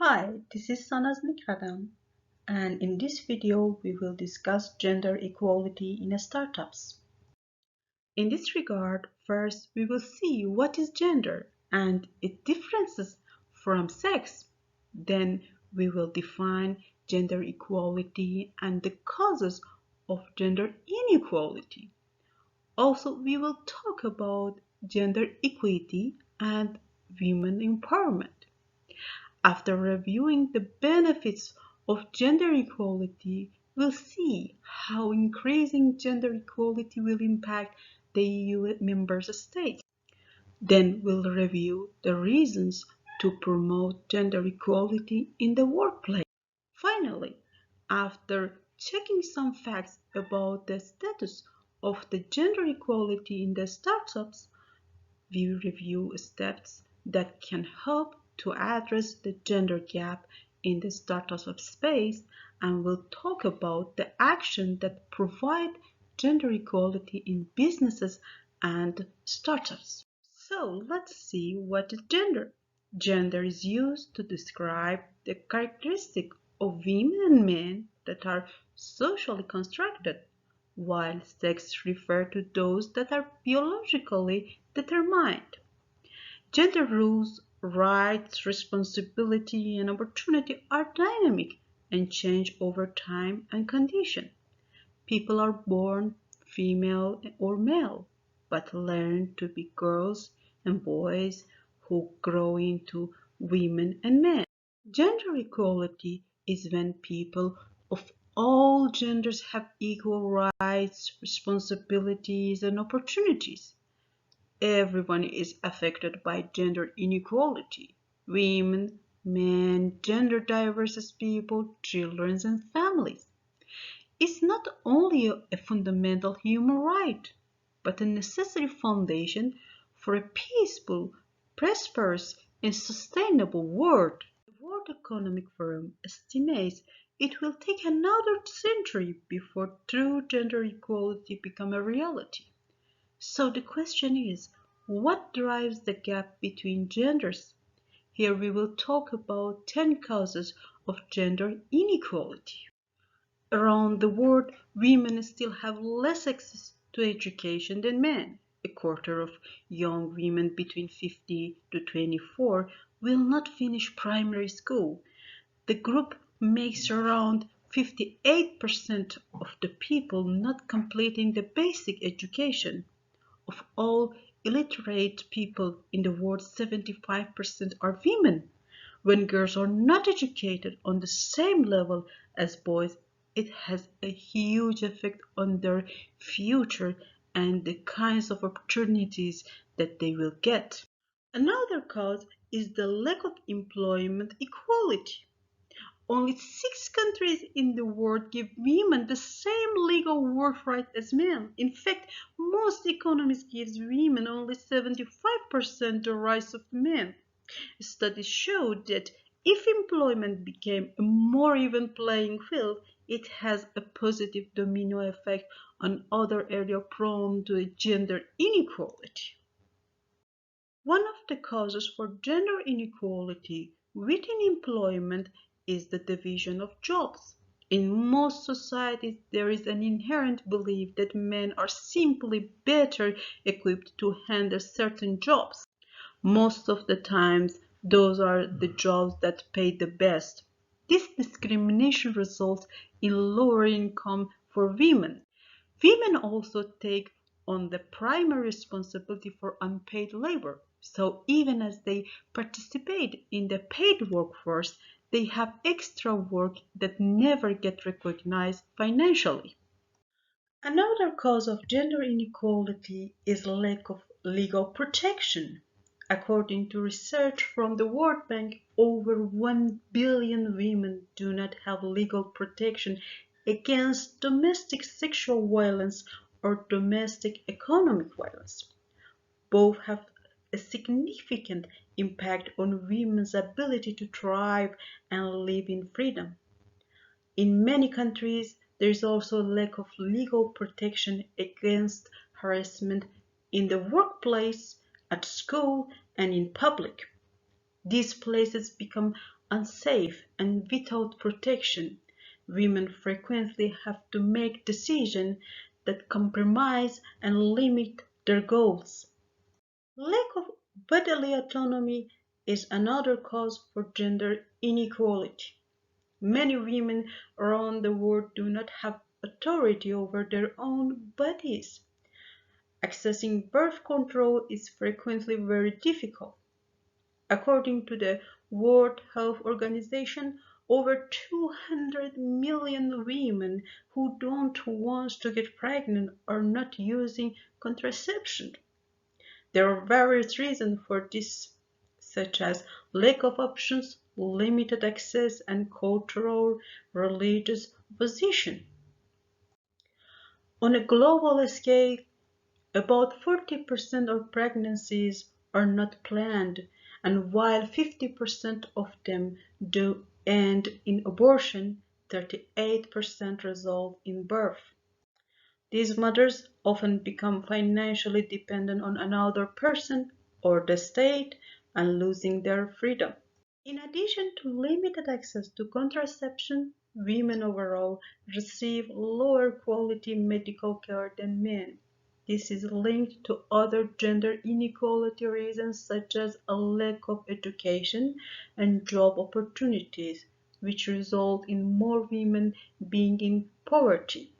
Hi, this is Sanaz Mikradam, and in this video we will discuss gender equality in startups. In this regard, first we will see what is gender and its differences from sex. Then we will define gender equality and the causes of gender inequality. Also, we will talk about gender equity and women empowerment. After reviewing the benefits of gender equality, we'll see how increasing gender equality will impact the EU member states. Then we'll review the reasons to promote gender equality in the workplace. Finally, after checking some facts about the status of the gender equality in the startups, we review steps that can help to address the gender gap in the startup space, and we'll talk about the action that provide gender equality in businesses and startups. So let's see what is gender. Gender is used to describe the characteristics of women and men that are socially constructed, while sex refers to those that are biologically determined. Gender roles, rights, responsibility, and opportunity are dynamic and change over time and condition. People are born female or male, but learn to be girls and boys who grow into women and men. Gender equality is when people of all genders have equal rights, responsibilities, and opportunities. Everyone is affected by gender inequality. Women, men, gender diverse people, children, and families. It's not only a fundamental human right, but a necessary foundation for a peaceful, prosperous, and sustainable world. The World Economic Forum estimates it will take another century before true gender equality becomes a reality. So the question is, what drives the gap between genders? Here we will talk about 10 causes of gender inequality. Around the world, women still have less access to education than men. A quarter of young women between 50 to 24 will not finish primary school. The group makes around 58% of the people not completing the basic education. Of all illiterate people in the world, 75% are women. When girls are not educated on the same level as boys, it has a huge effect on their future and the kinds of opportunities that they will get. Another cause is the lack of employment equality. Only 6 countries in the world give women the same legal work right as men. In fact, most economies give women only 75% the rights of men. Studies show that if employment became a more even playing field, it has a positive domino effect on other areas prone to gender inequality. One of the causes for gender inequality within employment is the division of jobs. In most societies, there is an inherent belief that men are simply better equipped to handle certain jobs. Most of the times, those are the jobs that pay the best. This discrimination results in lower income for women. Women also take on the primary responsibility for unpaid labor. So even as they participate in the paid workforce, they have extra work that never get recognized financially. Another cause of gender inequality is lack of legal protection. According to research from the World Bank, over 1 billion women do not have legal protection against domestic sexual violence or domestic economic violence. Both have a significant impact on women's ability to thrive and live in freedom. In many countries, there is also a lack of legal protection against harassment in the workplace, at school, and in public. These places become unsafe and without protection. Women frequently have to make decisions that compromise and limit their goals. Lack of bodily autonomy is another cause for gender inequality. Many women around the world do not have authority over their own bodies. Accessing birth control is frequently very difficult. According to the World Health Organization, over 200 million women who don't want to get pregnant are not using contraception. There are various reasons for this, such as lack of options, limited access, and cultural religious opposition. On a global scale, about 40% of pregnancies are not planned, and while 50% of them do end in abortion, 38% result in birth. These mothers often become financially dependent on another person or the state and losing their freedom. In addition to limited access to contraception, women overall receive lower quality medical care than men. This is linked to other gender inequality reasons such as a lack of education and job opportunities, which result in more women being in poverty.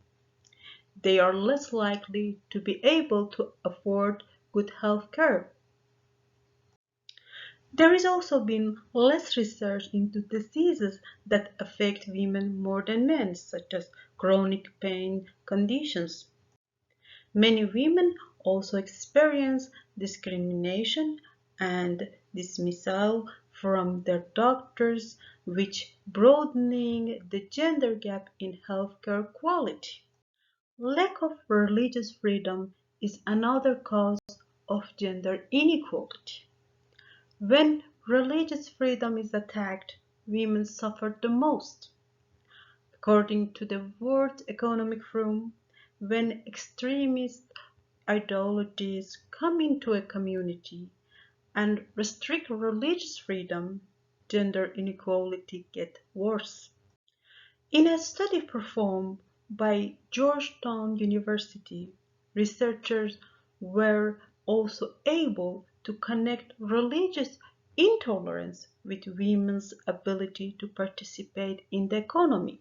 They are less likely to be able to afford good health care. There has also been less research into diseases that affect women more than men, such as chronic pain conditions. Many women also experience discrimination and dismissal from their doctors, which broadening the gender gap in healthcare quality. Lack of religious freedom is another cause of gender inequality. When religious freedom is attacked, women suffer the most. According to the World Economic Forum, when extremist ideologies come into a community and restrict religious freedom, gender inequality gets worse. In a study performed by Georgetown University, researchers were also able to connect religious intolerance with women's ability to participate in the economy.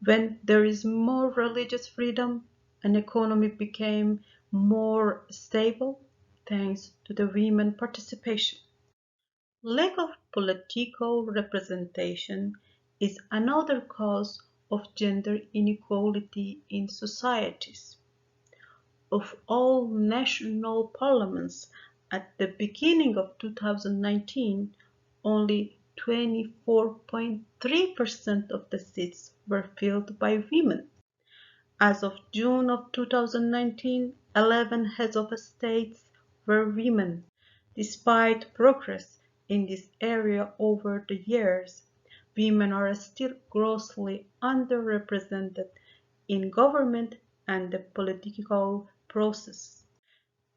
When there is more religious freedom, an economy became more stable thanks to the women participation. Lack of political representation is another cause of gender inequality in societies. Of all national parliaments at the beginning of 2019, only 24.3% of the seats were filled by women. As of June of 2019, 11 heads of states were women. Despite progress in this area over the years, women are still grossly underrepresented in government and the political process.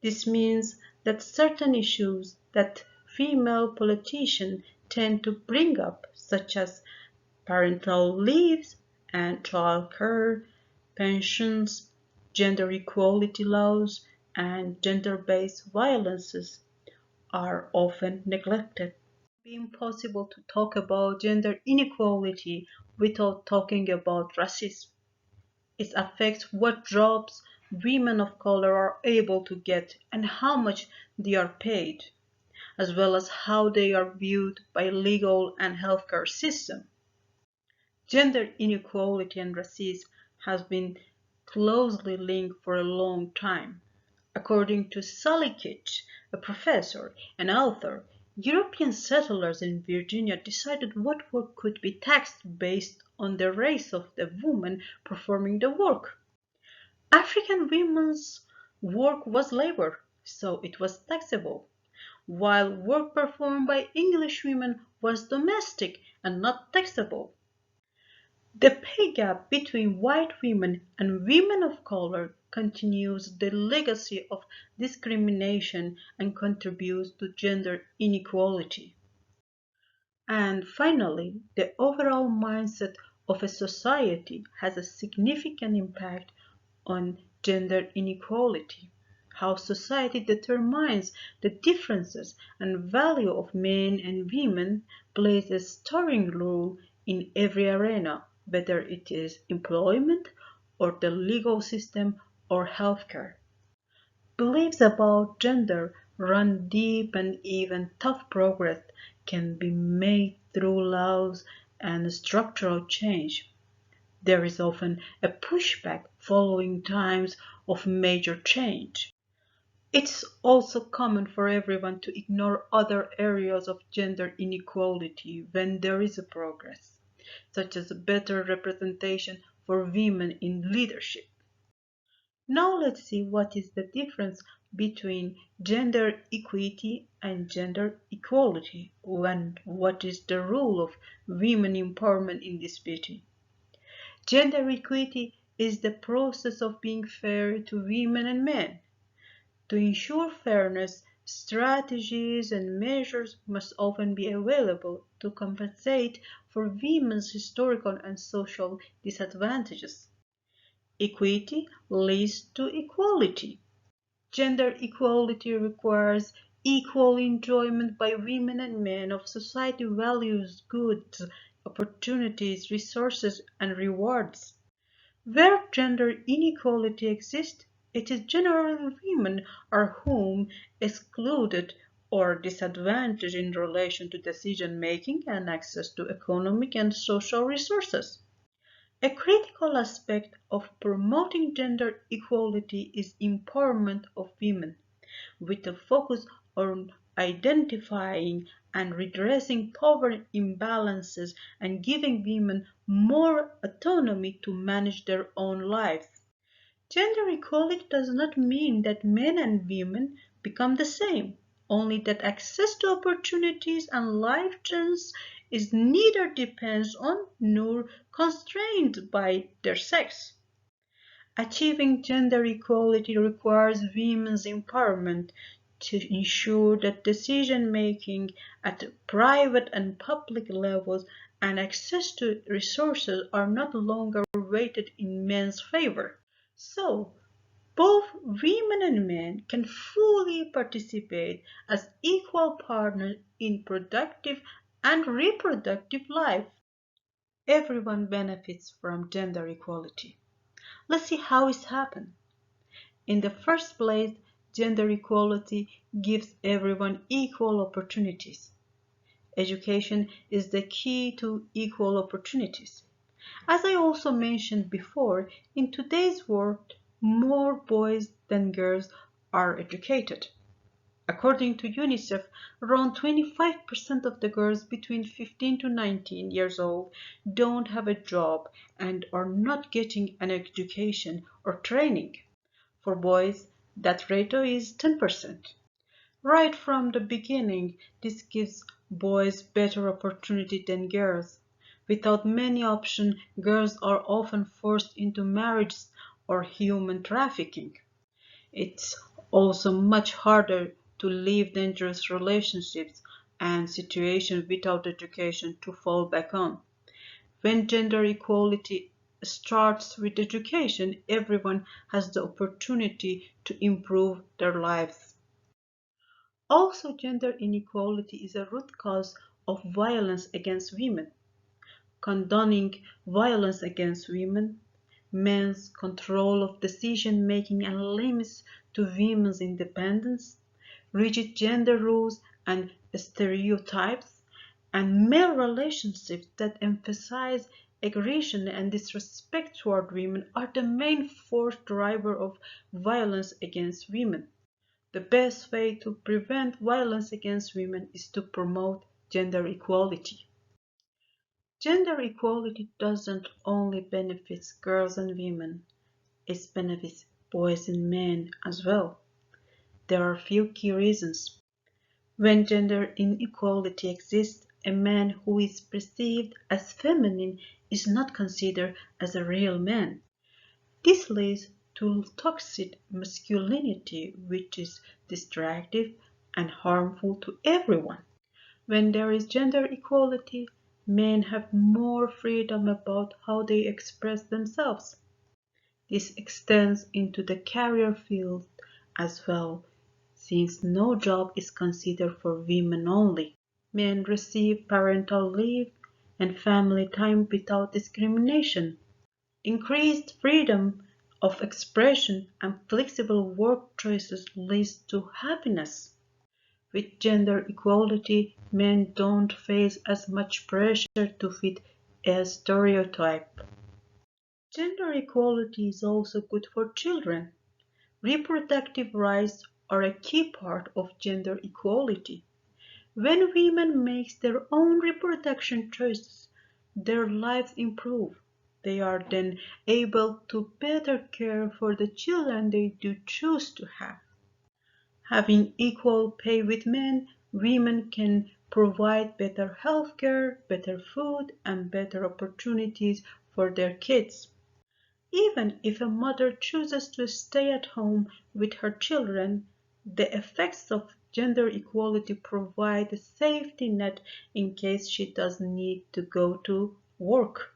This means that certain issues that female politicians tend to bring up, such as parental leaves and childcare, pensions, gender equality laws, and gender-based violences, are often neglected. It is impossible to talk about gender inequality without talking about racism. It affects what jobs women of color are able to get and how much they are paid, as well as how they are viewed by legal and healthcare systems. Gender inequality and racism has been closely linked for a long time. According to Sally Kitch, a professor and author, European settlers in Virginia decided what work could be taxed based on the race of the woman performing the work. African women's work was labor, so it was taxable, while work performed by English women was domestic and not taxable. The pay gap between white women and women of color continues the legacy of discrimination and contributes to gender inequality. And finally, the overall mindset of a society has a significant impact on gender inequality. How society determines the differences and value of men and women plays a starring role in every arena, whether it is employment or the legal system or healthcare. Beliefs about gender run deep, and even tough progress can be made through laws and structural change. There is often a pushback following times of major change. It's also common for everyone to ignore other areas of gender inequality when there is a progress, such as a better representation for women in leadership. Now let's see what is the difference between gender equity and gender equality, and what is the role of women empowerment in this between. Gender equity is the process of being fair to women and men. To ensure fairness, strategies and measures must often be available to compensate for women's historical and social disadvantages. Equity leads to equality. Gender equality requires equal enjoyment by women and men of society values, goods, opportunities, resources, and rewards. Where gender inequality exists, it is generally women are whom excluded or disadvantaged in relation to decision making and access to economic and social resources. A critical aspect of promoting gender equality is empowerment of women, with a focus on identifying and redressing power imbalances and giving women more autonomy to manage their own lives. Gender equality does not mean that men and women become the same, only that access to opportunities and life chances is neither depends on nor constrained by their sex. Achieving gender equality requires women's empowerment to ensure that decision making at private and public levels and access to resources are not longer weighted in men's favor. So, both women and men can fully participate as equal partners in productive and reproductive life. Everyone benefits from gender equality. Let's see how it's happened. In the first place, gender equality gives everyone equal opportunities. Education is the key to equal opportunities. As I also mentioned before, in today's world, more boys than girls are educated. According to UNICEF, around 25% of the girls between 15 to 19 years old don't have a job and are not getting an education or training. For boys, that rate is 10%. Right from the beginning, this gives boys better opportunity than girls. Without many options, girls are often forced into marriage or human trafficking. It's also much harder to leave dangerous relationships and situations without education to fall back on. When gender equality starts with education, everyone has the opportunity to improve their lives. Also, gender inequality is a root cause of violence against women. Condoning violence against women, men's control of decision making and limits to women's independence, rigid gender rules and stereotypes, and male relationships that emphasize aggression and disrespect toward women are the main force driver of violence against women. The best way to prevent violence against women is to promote gender equality. Gender equality doesn't only benefit girls and women, it benefits boys and men as well. There are a few key reasons. When gender inequality exists, a man who is perceived as feminine is not considered as a real man. This leads to toxic masculinity, which is destructive and harmful to everyone. When there is gender equality, men have more freedom about how they express themselves. This extends into the career field as well, since no job is considered for women only. Men receive parental leave and family time without discrimination. Increased freedom of expression and flexible work choices leads to happiness. With gender equality, men don't face as much pressure to fit a stereotype. Gender equality is also good for children. Reproductive rights are a key part of gender equality. When women make their own reproduction choices, their lives improve. They are then able to better care for the children they do choose to have. Having equal pay with men, women can provide better health care, better food, and better opportunities for their kids. Even if a mother chooses to stay at home with her children, the effects of gender equality provide a safety net in case she does need to go to work.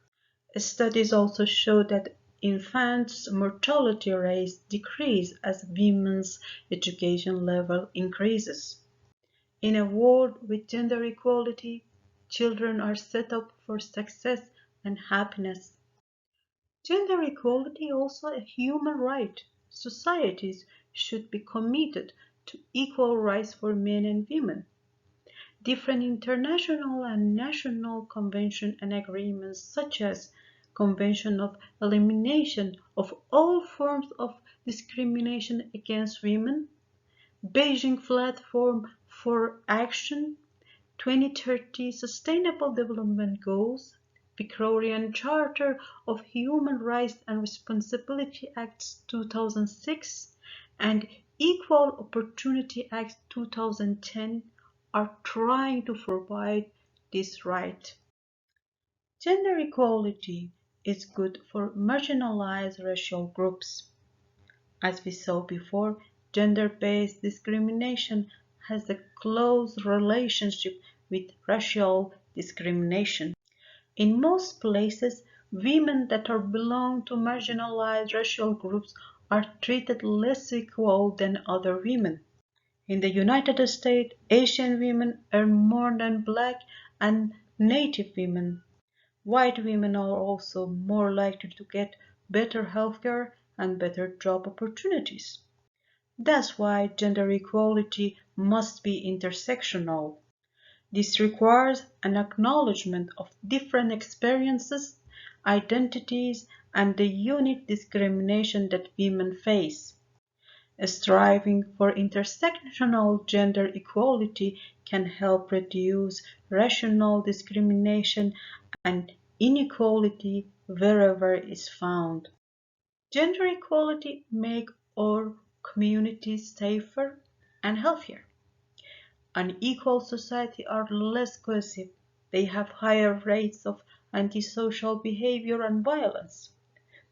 Studies also show that infants' mortality rates decrease as women's education level increases. In a world with gender equality, children are set up for success and happiness. Gender equality is also a human right. Societies should be committed to equal rights for men and women. Different international and national conventions and agreements such as Convention of Elimination of All Forms of Discrimination Against Women, Beijing Platform for Action, 2030 Sustainable Development Goals, Victorian Charter of Human Rights and Responsibility Act 2006, and Equal Opportunity Act 2010 are trying to provide this right. Gender equality is good for marginalized racial groups. As we saw before, gender-based discrimination has a close relationship with racial discrimination. In most places, women that belong to marginalized racial groups are treated less equal than other women. In the United States, Asian women earn more than Black and Native women. White women are also more likely to get better healthcare and better job opportunities. That's why gender equality must be intersectional. This requires an acknowledgement of different experiences, identities, and the unique discrimination that women face. Striving for intersectional gender equality can help reduce racial discrimination and inequality wherever it is found. Gender equality makes our communities safer and healthier. Unequal societies are less cohesive. They have higher rates of antisocial behavior and violence.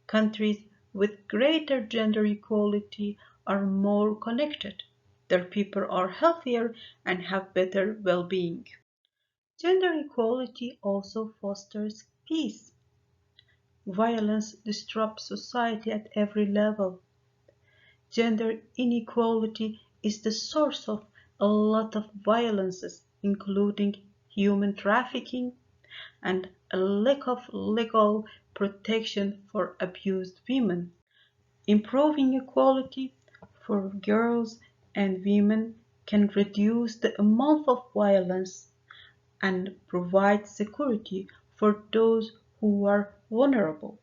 Countries with greater gender equality are more connected. Their people are healthier and have better well-being. Gender equality also fosters peace. Violence disrupts society at every level. Gender inequality is the source of a lot of violences, including human trafficking and a lack of legal protection for abused women. Improving equality for girls and women can reduce the amount of violence and provide security for those who are vulnerable.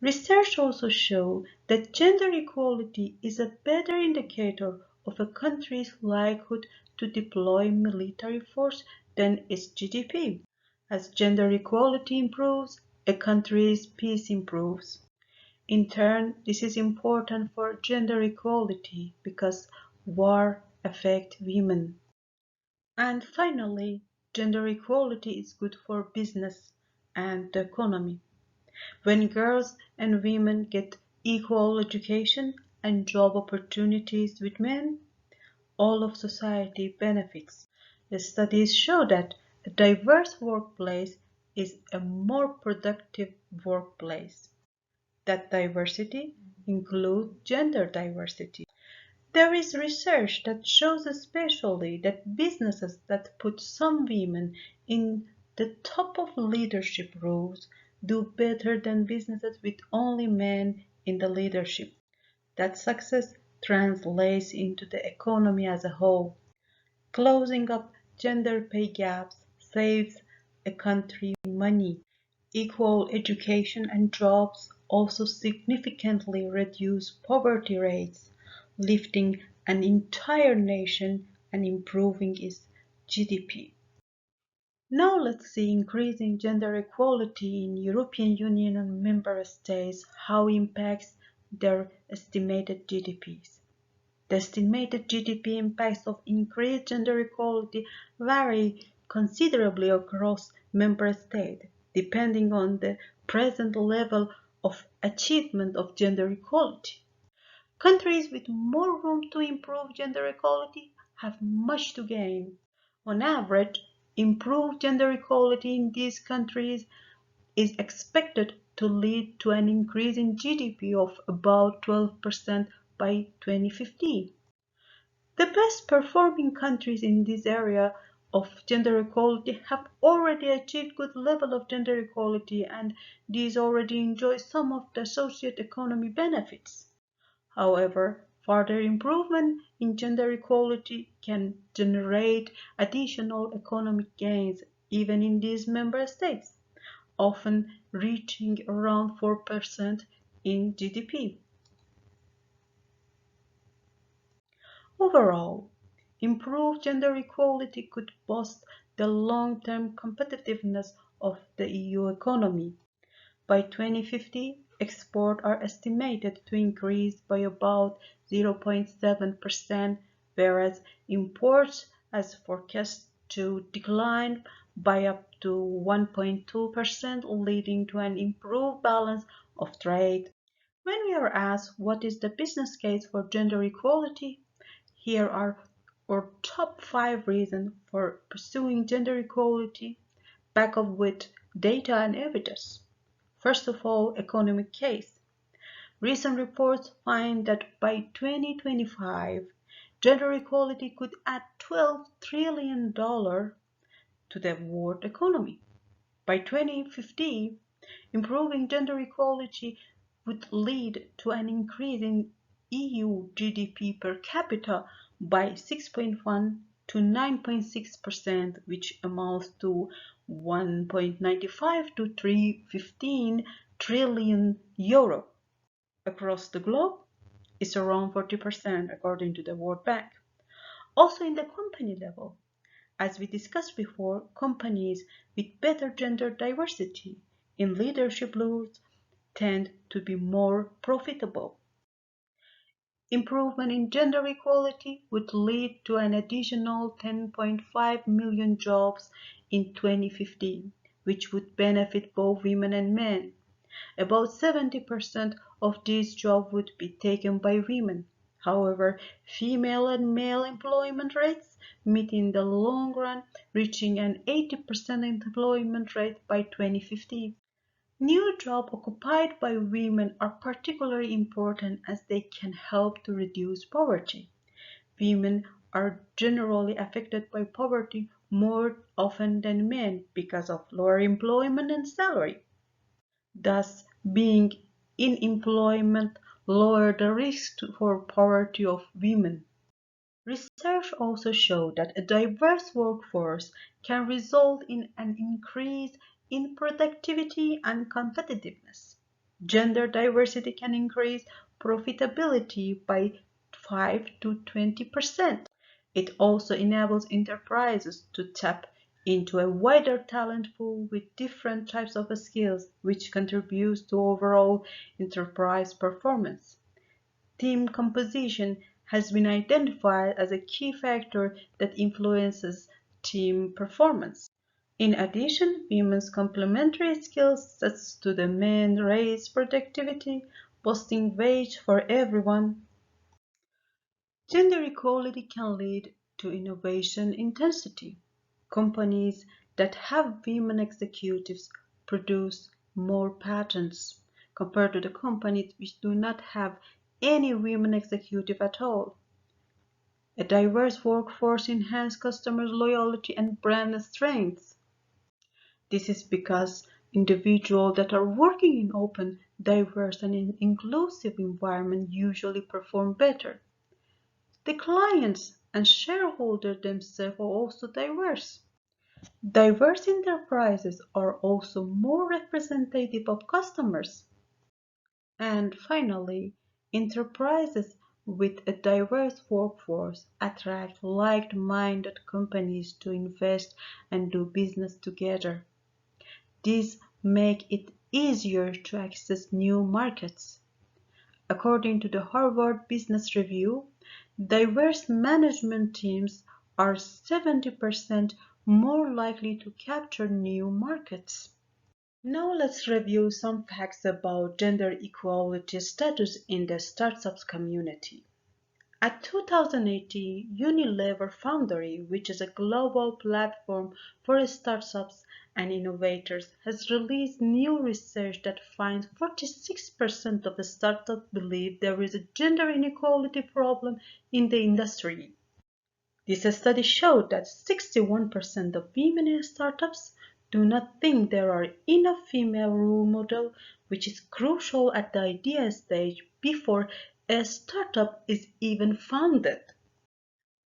Research also shows that gender equality is a better indicator of a country's likelihood to deploy military force than its GDP. As gender equality improves, a country's peace improves. In turn, this is important for gender equality because war affects women. And finally, gender equality is good for business and the economy. When girls and women get equal education and job opportunities with men, all of society benefits. The studies show that a diverse workplace is a more productive workplace. That diversity includes gender diversity. There is research that shows especially that businesses that put some women in the top of leadership roles do better than businesses with only men in the leadership. That success translates into the economy as a whole. Closing up gender pay gaps saves a country money. Equal education and jobs also significantly reduce poverty rates, lifting an entire nation and improving its GDP. Now let's see increasing gender equality in European Union and member states, how it impacts their estimated GDPs. The estimated GDP impacts of increased gender equality vary considerably across member states, depending on the present level of achievement of gender equality. Countries with more room to improve gender equality have much to gain. On average, improved gender equality in these countries is expected to lead to an increase in GDP of about 12% by 2050. The best performing countries in this area of gender equality have already achieved good level of gender equality, and these already enjoy some of the socio-economic benefits. However, further improvement in gender equality can generate additional economic gains even in these member states, often reaching around 4% in GDP. Overall, improved gender equality could boost the long-term competitiveness of the EU economy. By 2050, exports are estimated to increase by about 0.7%, whereas imports are forecast to decline by up to 1.2%, leading to an improved balance of trade. When we are asked what is the business case for gender equality, here are our top 5 reasons for pursuing gender equality, backed up with data and evidence. First of all, economic case. Recent reports find that by 2025, gender equality could add $12 trillion to the world economy. By 2050, improving gender equality would lead to an increase in EU GDP per capita by 6.1 to 9.6%, which amounts to 1.95 to 315 trillion euro. Across the globe, it's around 40% according to the World Bank. Also in the company level, as we discussed before, companies with better gender diversity in leadership roles tend to be more profitable. Improvement in gender equality would lead to an additional 10.5 million jobs in 2015, which would benefit both women and men. About 70% of these jobs would be taken by women. However, female and male employment rates meet in the long run, reaching an 80% employment rate by 2050. New jobs occupied by women are particularly important as they can help to reduce poverty. Women are generally affected by poverty more often than men because of lower employment and salary. Thus, being in employment lowers the risk for poverty of women. Research also showed that a diverse workforce can result in an increase in productivity and competitiveness. Gender diversity can increase profitability by 5 to 20%. It also enables enterprises to tap into a wider talent pool with different types of skills, which contributes to overall enterprise performance. Team composition has been identified as a key factor that influences team performance. In addition, women's complementary skills such to the men raise productivity, boosting wage for everyone. Gender equality can lead to innovation intensity. Companies that have women executives produce more patents compared to the companies which do not have any women executive at all. A diverse workforce enhances customers' loyalty and brand strength. This is because individuals that are working in open, diverse, and inclusive environment usually perform better. The clients and shareholders themselves are also diverse. Diverse enterprises are also more representative of customers. And finally, enterprises with a diverse workforce attract like-minded companies to invest and do business together. These make it easier to access new markets. According to the Harvard Business Review, diverse management teams are 70% more likely to capture new markets. Now let's review some facts about gender equality status in the startups community. At 2018, Unilever Foundry, which is a global platform for startups and innovators, has released new research that finds 46% of the startups believe there is a gender inequality problem in the industry. This study showed that 61% of women in startups do not think there are enough female role models, which is crucial at the idea stage before a startup is even founded.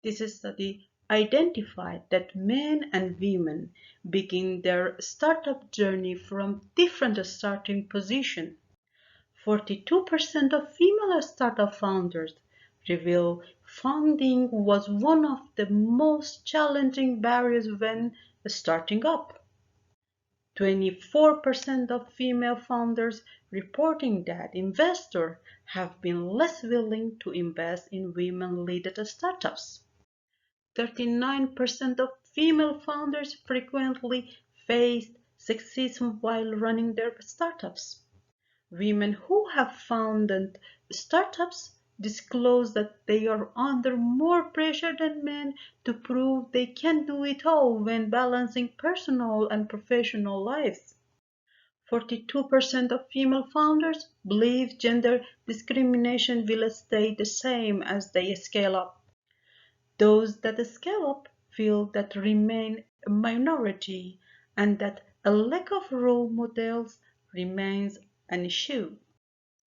This study identified that men and women begin their startup journey from different starting positions. 42% of female startup founders reveal funding was one of the most challenging barriers when starting up. 24% of female founders reporting that investors have been less willing to invest in women-led startups. 39% of female founders frequently faced sexism while running their startups. Women who have founded startups disclose that they are under more pressure than men to prove they can do it all when balancing personal and professional lives. 42% of female founders believe gender discrimination will stay the same as they scale up. Those that scale up feel that remain a minority and that a lack of role models remains an issue.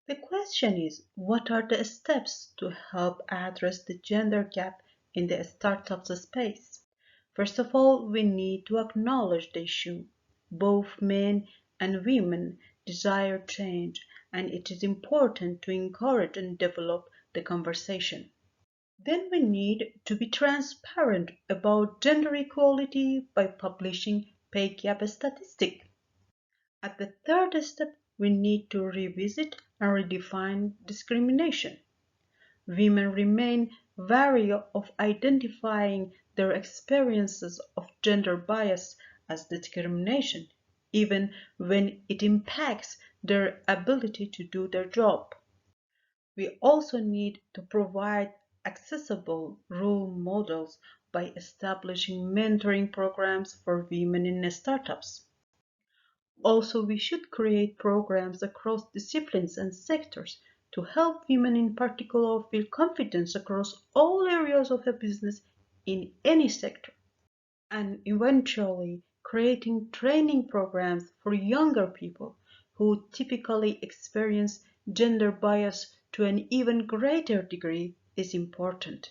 The question is, what are the steps to help address the gender gap in the startups space? First of all, we need to acknowledge the issue. Both men and women desire change, and it is important to encourage and develop the conversation. Then we need to be transparent about gender equality by publishing pay gap statistics. At the third step, we need to revisit and redefine discrimination. Women remain wary of identifying their experiences of gender bias as discrimination, even when it impacts their ability to do their job. We also need to provide accessible role models by establishing mentoring programs for women in startups. Also, we should create programs across disciplines and sectors to help women in particular feel confidence across all areas of a business in any sector. And eventually, creating training programs for younger people who typically experience gender bias to an even greater degree is important.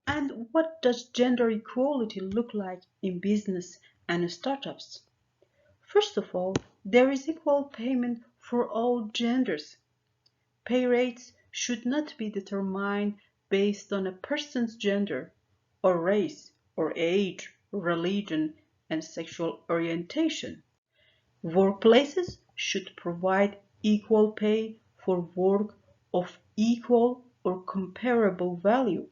And what does gender equality look like in business and startups? First of all, there is equal payment for all genders. Pay rates should not be determined based on a person's gender, or race, or age, religion, and sexual orientation. Workplaces should provide equal pay for work of equal or comparable value.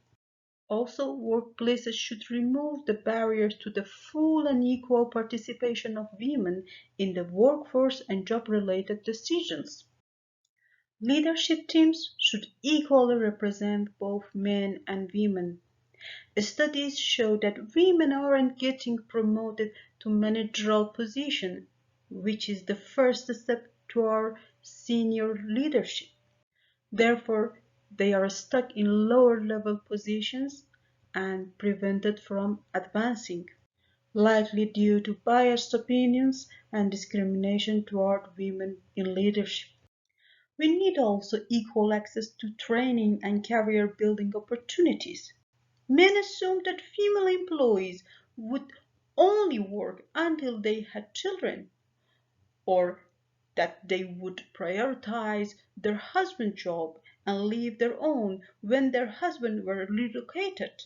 Also, workplaces should remove the barriers to the full and equal participation of women in the workforce and job-related decisions. Leadership teams should equally represent both men and women. Studies show that women aren't getting promoted to managerial positions, which is the first step toward senior leadership. Therefore, they are stuck in lower level positions and prevented from advancing, likely due to biased opinions and discrimination toward women in leadership. We need also equal access to training and career building opportunities. Men assumed that female employees would only work until they had children, or that they would prioritize their husband's job and leave their own when their husbands were relocated.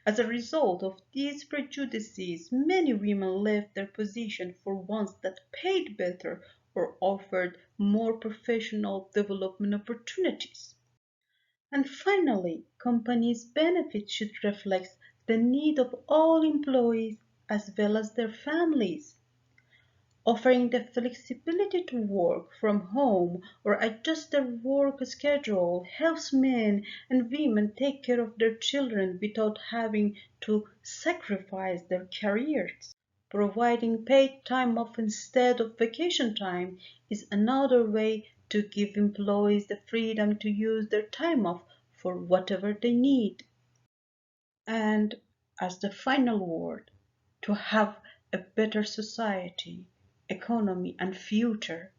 As a result of these prejudices, many women left their position for ones that paid better or offered more professional development opportunities. And finally, companies' benefits should reflect the need of all employees as well as their families. Offering the flexibility to work from home or adjust their work schedule helps men and women take care of their children without having to sacrifice their careers. Providing paid time off instead of vacation time is another way to give employees the freedom to use their time off for whatever they need. And as the final word, to have a better society, economy, and future,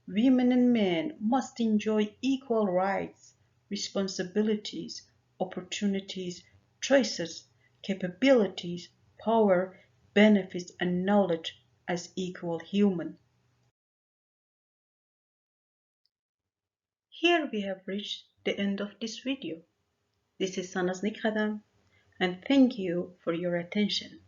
women and men must enjoy equal rights, responsibilities, opportunities, choices, capabilities, power, benefits, and knowledge as equal human. Here we have reached the end of this video. This is Sanas Nikhadam, and thank you for your attention.